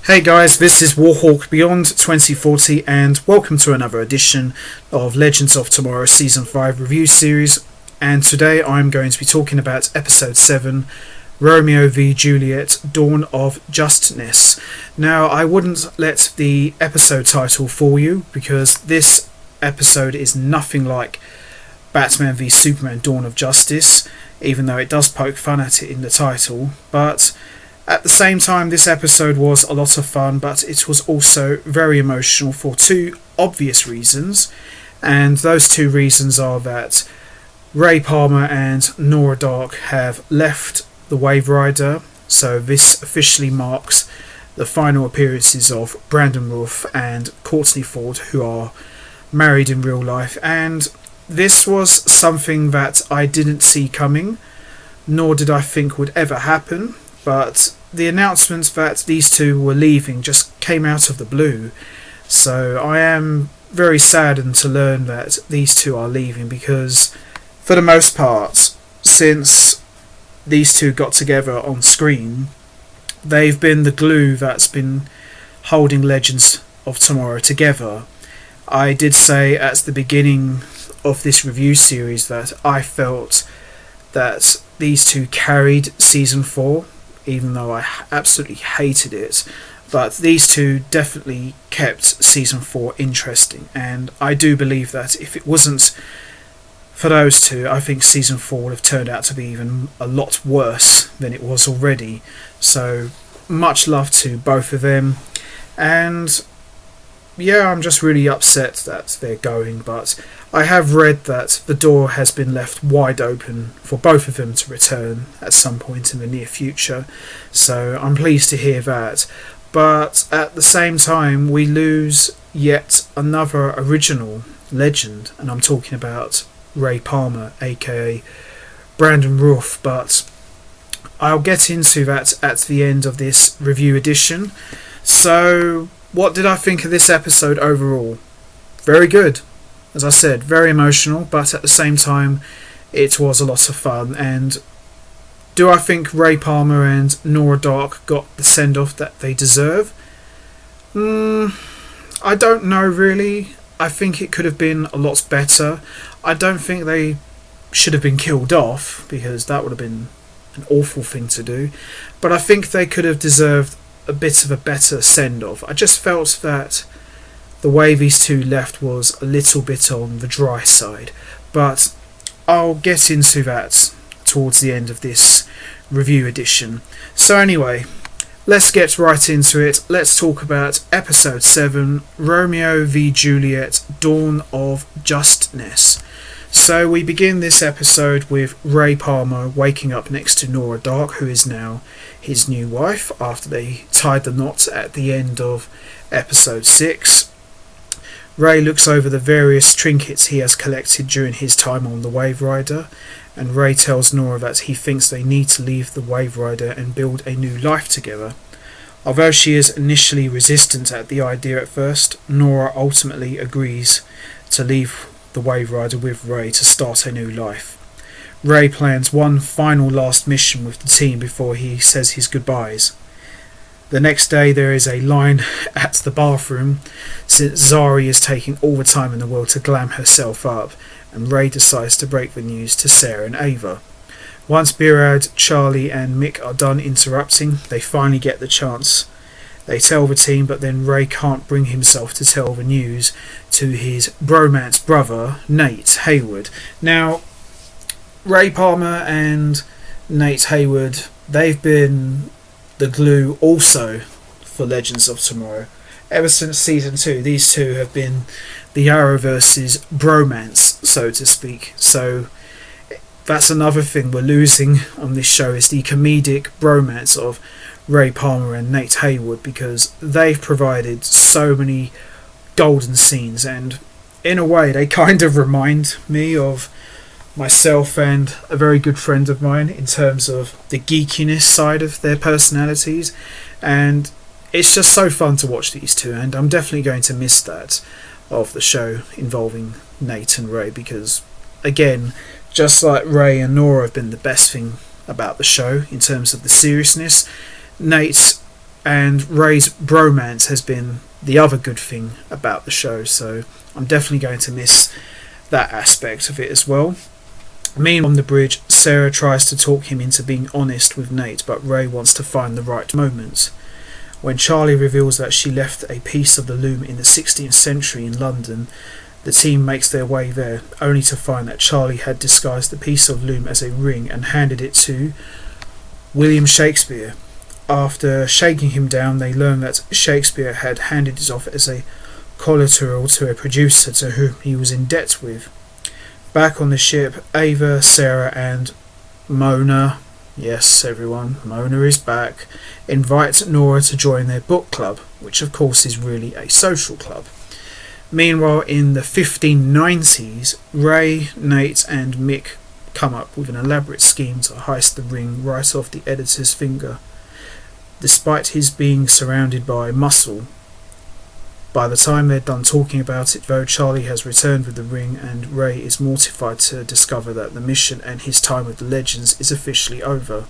Hey guys, this is Warhawk Beyond 2040 and welcome to another edition of Legends of Tomorrow Season 5 review series, and today I'm going to be talking about Episode 7, Romeo v Juliet, Dawn of Justness. Now, I wouldn't let the episode title fool you, because this episode is nothing like Batman v Superman Dawn of Justice, even though it does poke fun at it in the title, but at the same time, this episode was a lot of fun, but it was also very emotional for two obvious reasons. And those two reasons are that Ray Palmer and Nora Dark have left the Wave Rider, so this officially marks the final appearances of Brandon Routh and Courtney Ford, who are married in real life. And this was something that I didn't see coming, nor did I think would ever happen. But the announcement that these two were leaving just came out of the blue. So I am very saddened to learn that these two are leaving, because for the most part, since these two got together on screen, they've been the glue that's been holding Legends of Tomorrow together. I did say at the beginning of this review series that I felt that these two carried Season 4, even though I absolutely hated it, but these two definitely kept Season 4 interesting, and I do believe that if it wasn't for those two, I think Season 4 would have turned out to be even a lot worse than it was already. So much love to both of them, and yeah, I'm just really upset that they're going, but I have read that the door has been left wide open for both of them to return at some point in the near future, so I'm pleased to hear that. But at the same time, we lose yet another original legend, and I'm talking about Ray Palmer, aka Brandon Routh, but I'll get into that at the end of this review edition. So what did I think of this episode overall? Very good. As I said, very emotional, but at the same time, it was a lot of fun. And do I think Ray Palmer and Nora Dark got the send-off that they deserve? I don't know, really. I think it could have been a lot better. I don't think they should have been killed off, because that would have been an awful thing to do. But I think they could have deserved a bit of a better send-off. I just felt that the way these two left was a little bit on the dry side, but I'll get into that towards the end of this review edition. So anyway, let's get right into it. Let's talk about Episode 7, Romeo v Juliet, Dawn of Justness. So we begin this episode with Ray Palmer waking up next to Nora Dark, who is now his new wife, after they tied the knot at the end of Episode 6. Ray looks over the various trinkets he has collected during his time on the Wave Rider, and Ray tells Nora that he thinks they need to leave the Wave Rider and build a new life together. Although she is initially resistant at the idea at first, Nora ultimately agrees to leave the Wave Rider with Ray to start a new life. Ray plans one final last mission with the team before he says his goodbyes. The next day there is a line at the bathroom, since Zari is taking all the time in the world to glam herself up, and Ray decides to break the news to Sarah and Ava. Once Birad, Charlie and Mick are done interrupting, they finally get the chance. They tell the team, but then Ray can't bring himself to tell the news to his bromance brother, Nate Hayward. Now, Ray Palmer and Nate Hayward, they've been the glue also for Legends of Tomorrow. Ever since Season 2, these two have been the Arrowverse's bromance, so to speak. So that's another thing we're losing on this show, is the comedic bromance of Ray Palmer and Nate Hayward, because they've provided so many golden scenes, and in a way they kind of remind me of myself and a very good friend of mine in terms of the geekiness side of their personalities, and it's just so fun to watch these two, and I'm definitely going to miss that of the show involving Nate and Ray, because again, just like Ray and Nora have been the best thing about the show in terms of the seriousness, Nate and Ray's bromance has been the other good thing about the show, so I'm definitely going to miss that aspect of it as well. Meanwhile, on the bridge, Sarah tries to talk him into being honest with Nate, but Ray wants to find the right moment. When Charlie reveals that she left a piece of the loom in the 16th century in London, the team makes their way there, only to find that Charlie had disguised the piece of loom as a ring and handed it to William Shakespeare. After shaking him down, they learn that Shakespeare had handed it off as a collateral to a producer to whom he was in debt with. Back on the ship, Ava, Sarah and Mona, yes everyone, Mona is back, invite Nora to join their book club, which of course is really a social club. Meanwhile, in the 1590s, Ray, Nate and Mick come up with an elaborate scheme to heist the ring right off the editor's finger. Despite his being surrounded by muscle, by the time they're done talking about it though, Charlie has returned with the ring and Ray is mortified to discover that the mission and his time with the Legends is officially over.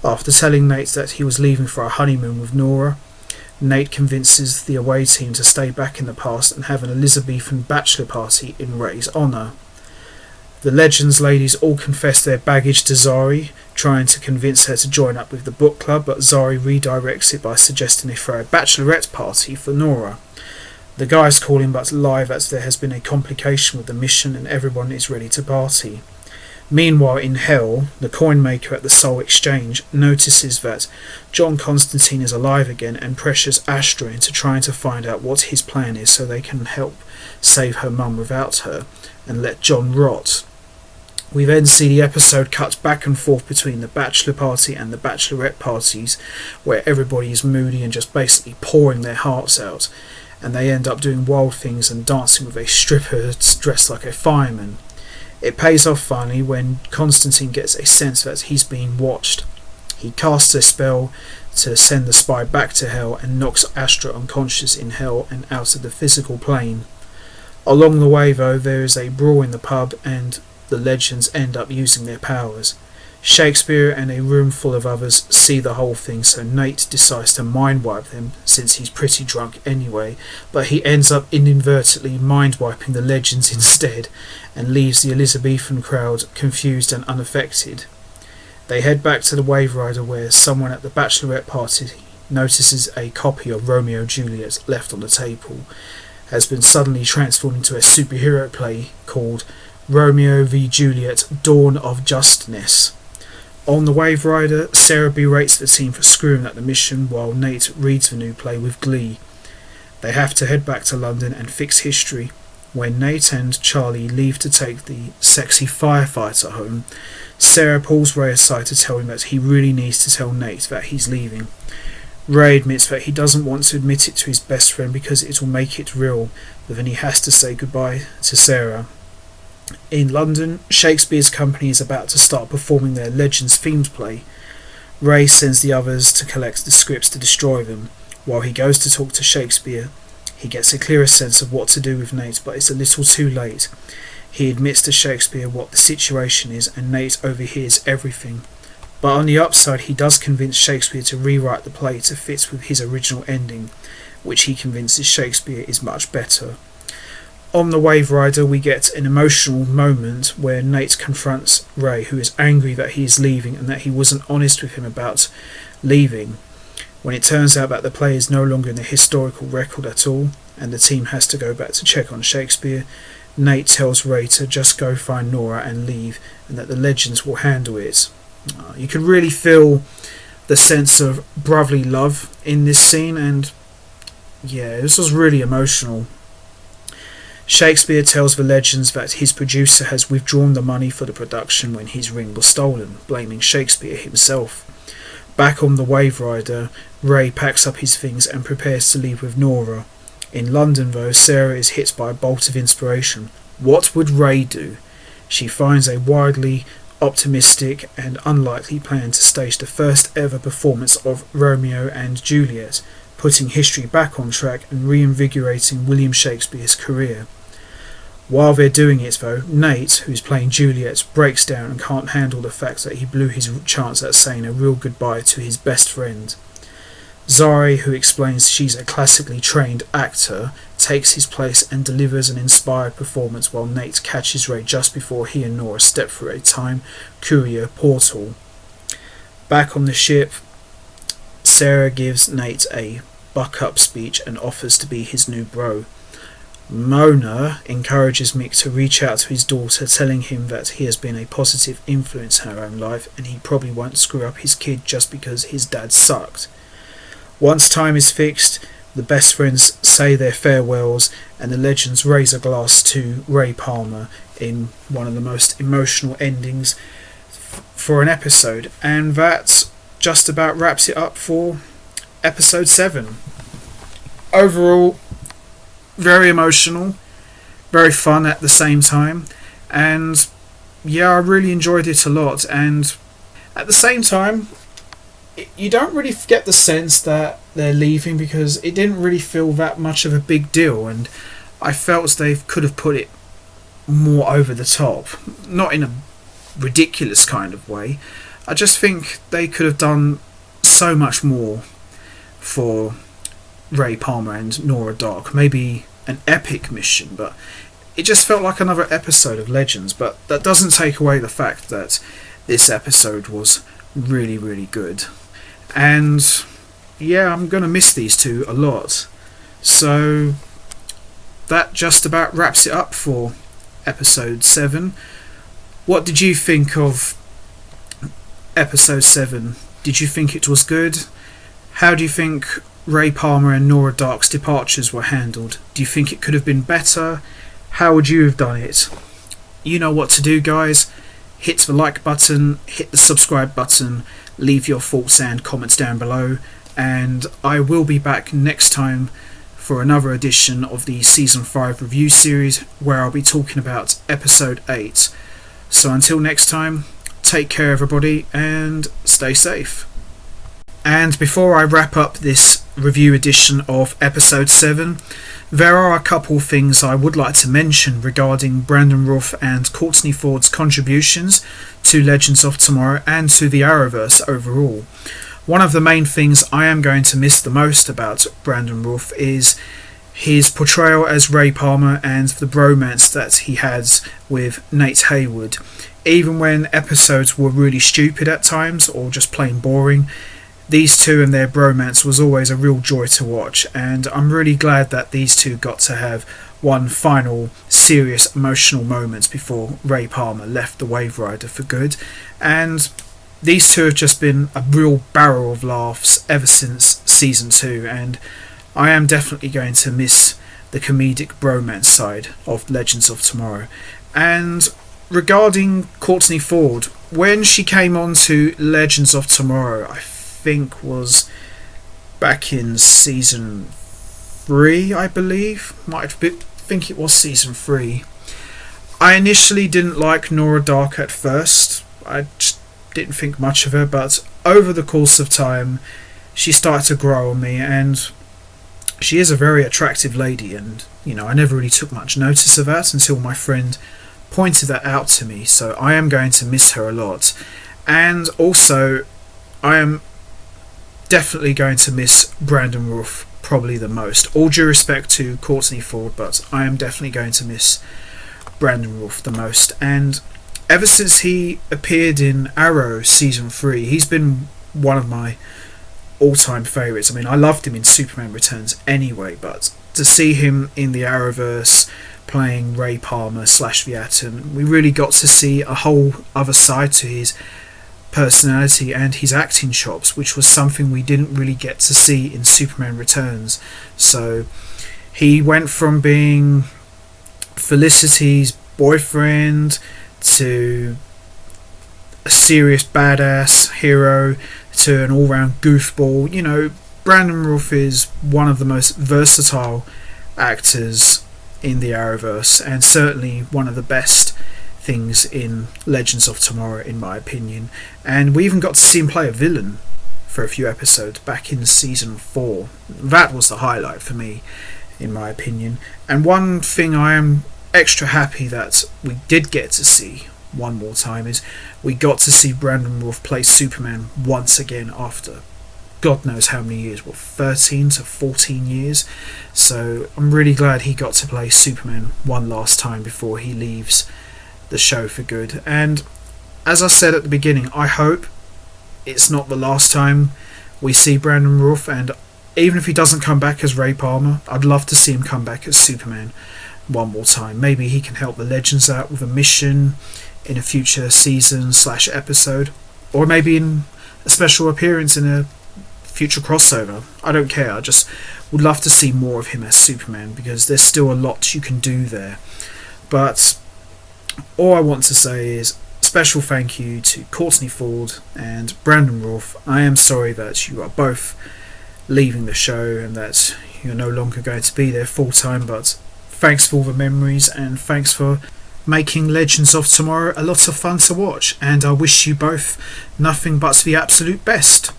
After telling Nate that he was leaving for a honeymoon with Nora, Nate convinces the away team to stay back in the past and have an Elizabethan bachelor party in Ray's honour. The Legends ladies all confess their baggage to Zari, trying to convince her to join up with the book club, but Zari redirects it by suggesting they throw a bachelorette party for Nora. The guys call in but lie that there has been a complication with the mission and everyone is ready to party. Meanwhile, in Hell, the coin maker at the Soul Exchange notices that John Constantine is alive again and pressures Astra into trying to find out what his plan is so they can help save her mum without her and let John rot. We then see the episode cut back and forth between the bachelor party and the bachelorette parties, where everybody is moody and just basically pouring their hearts out, and they end up doing wild things and dancing with a stripper dressed like a fireman. It pays off finally when Constantine gets a sense that he's being watched. He casts a spell to send the spy back to Hell and knocks Astra unconscious in Hell and out of the physical plane. Along the way though, there is a brawl in the pub and the Legends end up using their powers. Shakespeare and a room full of others see the whole thing, so Nate decides to mind wipe them since he's pretty drunk anyway, but he ends up inadvertently mind wiping the Legends instead and leaves the Elizabethan crowd confused and unaffected. They head back to the Wave Rider where someone at the bachelorette party notices a copy of Romeo and Juliet left on the table has been suddenly transformed into a superhero play called Romeo v Juliet Dawn of Justness. On the Wave Rider, Sarah berates the team for screwing at the mission while Nate reads the new play with glee. They have to head back to London and fix history. When Nate and Charlie leave to take the sexy firefighter home, Sarah pulls Ray aside to tell him that he really needs to tell Nate that he's leaving. Ray admits that he doesn't want to admit it to his best friend because it will make it real, but then he has to say goodbye to Sarah. In London, Shakespeare's company is about to start performing their Legends themed play. Ray sends the others to collect the scripts to destroy them. While he goes to talk to Shakespeare, he gets a clearer sense of what to do with Nate, but it's a little too late. He admits to Shakespeare what the situation is and Nate overhears everything. But on the upside, he does convince Shakespeare to rewrite the play to fit with his original ending, which he convinces Shakespeare is much better. On the Wave Rider, we get an emotional moment where Nate confronts Ray, who is angry that he is leaving and that he wasn't honest with him about leaving. When it turns out that the play is no longer in the historical record at all, and the team has to go back to check on Shakespeare, Nate tells Ray to just go find Nora and leave, and that the Legends will handle it. You can really feel the sense of brotherly love in this scene, and yeah, this was really emotional. Shakespeare tells the Legends that his producer has withdrawn the money for the production when his ring was stolen, blaming Shakespeare himself. Back on the Wave Rider, Ray packs up his things and prepares to leave with Nora. In London though, Sarah is hit by a bolt of inspiration. What would Ray do? She finds a wildly optimistic and unlikely plan to stage the first ever performance of Romeo and Juliet, putting history back on track and reinvigorating William Shakespeare's career. While they're doing it though, Nate, who's playing Juliet, breaks down and can't handle the fact that he blew his chance at saying a real goodbye to his best friend. Zari, who explains she's a classically trained actor, takes his place and delivers an inspired performance while Nate catches Ray just before he and Nora step through a time courier portal. Back on the ship, Sarah gives Nate a buck-up speech and offers to be his new bro. Mona encourages Mick to reach out to his daughter, telling him that he has been a positive influence in her own life and he probably won't screw up his kid just because his dad sucked. Once time is fixed, the best friends say their farewells and the legends raise a glass to Ray Palmer in one of the most emotional endings for an episode. And that just about wraps it up for episode 7. Overall, very emotional, very fun at the same time, and yeah, I really enjoyed it a lot. And at the same time, you don't really get the sense that they're leaving because it didn't really feel that much of a big deal, and I felt they could have put it more over the top, not in a ridiculous kind of way. I just think they could have done so much more for Ray Palmer and Nora Dark. Maybe an epic mission, but it just felt like another episode of Legends. But that doesn't take away the fact that this episode was really, really good. And yeah, I'm going to miss these two a lot. So that just about wraps it up for episode 7. What did you think of episode 7? Did you think it was good? How do you think Ray Palmer and Nora Dark's departures were handled? Do you think it could have been better? How would you have done it? You know what to do, guys. Hit the like button, hit the subscribe button, leave your thoughts and comments down below, and I will be back next time for another edition of the Season 5 review series where I'll be talking about episode 8. So until next time, take care everybody and stay safe. And before I wrap up this review edition of episode 7, there are a couple things I would like to mention regarding Brandon Routh and Courtney Ford's contributions to Legends of Tomorrow and to the Arrowverse overall. One of the main things I am going to miss the most about Brandon Routh is his portrayal as Ray Palmer and the bromance that he has with Nate Haywood. Even when episodes were really stupid at times or just plain boring, these two and their bromance was always a real joy to watch, and I'm really glad that these two got to have one final serious emotional moment before Ray Palmer left the Wave Rider for good. And these two have just been a real barrel of laughs ever since season 2, and I am definitely going to miss the comedic bromance side of Legends of Tomorrow. And regarding Courtney Ford, when she came on to Legends of Tomorrow, I think was back in season 3, I believe. Think it was season 3. I initially didn't like Nora Dark at first. I just didn't think much of her, but over the course of time she started to grow on me, and she is a very attractive lady, and I never really took much notice of that until my friend pointed that out to me. So I am going to miss her a lot, and also I am definitely going to miss Brandon Routh probably the most. All due respect to Courtney Ford, but I am definitely going to miss Brandon Routh the most. And ever since he appeared in Arrow season 3, he's been one of my all-time favourites. I mean, I loved him in Superman Returns anyway, but to see him in the Arrowverse playing Ray Palmer / the Atom, we really got to see a whole other side to his personality and his acting chops, which was something we didn't really get to see in Superman Returns. So he went from being Felicity's boyfriend to a serious badass hero to an all-round goofball. Brandon Routh is one of the most versatile actors in the Arrowverse, and certainly one of the best things in Legends of Tomorrow, in my opinion. And we even got to see him play a villain for a few episodes back in season 4. That was the highlight for me, in my opinion. And one thing I am extra happy that we did get to see one more time is we got to see Brandon Routh play Superman once again after God knows how many years, 13 to 14 years. So I'm really glad he got to play Superman one last time before he leaves the show for good. And as I said at the beginning, I hope it's not the last time we see Brandon Routh, and even if he doesn't come back as Ray Palmer, I'd love to see him come back as Superman one more time. Maybe he can help the Legends out with a mission in a future season / episode, or maybe in a special appearance in a future crossover. I don't care, I just would love to see more of him as Superman, because there's still a lot you can do there. But all I want to say is special thank you to Courtney Ford and Brandon Routh. I am sorry that you are both leaving the show and that you're no longer going to be there full time, but thanks for all the memories and thanks for making Legends of Tomorrow a lot of fun to watch, and I wish you both nothing but the absolute best.